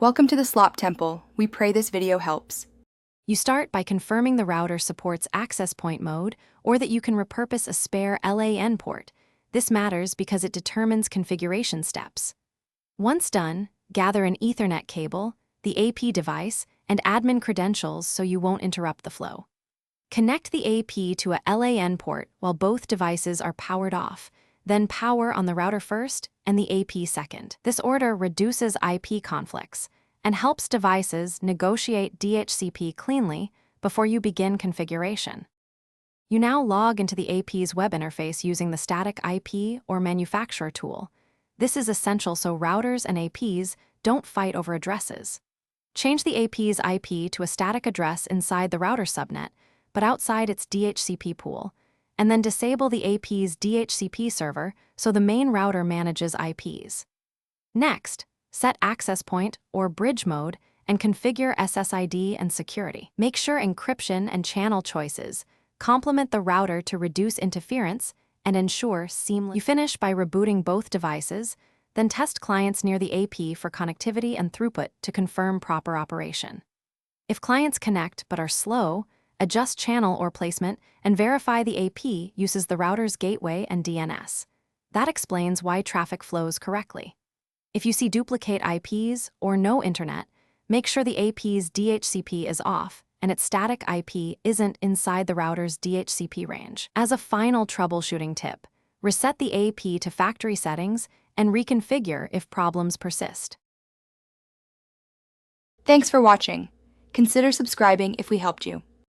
Welcome to the Slop Temple. We pray this video helps. You start by confirming the router supports access point mode or that you can repurpose a spare LAN port. This matters because it determines configuration steps. Once done, gather an Ethernet cable, the AP device, and admin credentials so you won't interrupt the flow. Connect the AP to a LAN port while both devices are powered off, then power on the router first and the AP second. This order reduces IP conflicts and helps devices negotiate DHCP cleanly before you begin configuration. You now log into the AP's web interface using the static IP or manufacturer tool. This is essential so routers and APs don't fight over addresses. Change the AP's IP to a static address inside the router subnet, but outside its DHCP pool, and then disable the AP's DHCP server so the main router manages IPs. Next, set access point or bridge mode and configure SSID and security. Make sure encryption and channel choices complement the router to reduce interference and ensure seamless. You finish by rebooting both devices, then test clients near the AP for connectivity and throughput to confirm proper operation. If clients connect but are slow, adjust channel or placement and verify the AP uses the router's gateway and DNS. That explains why traffic flows correctly. If you see duplicate IPs or no internet, make sure the AP's DHCP is off and its static IP isn't inside the router's DHCP range. As a final troubleshooting tip, reset the AP to factory settings and reconfigure if problems persist. Thanks for watching. Consider subscribing if we helped you.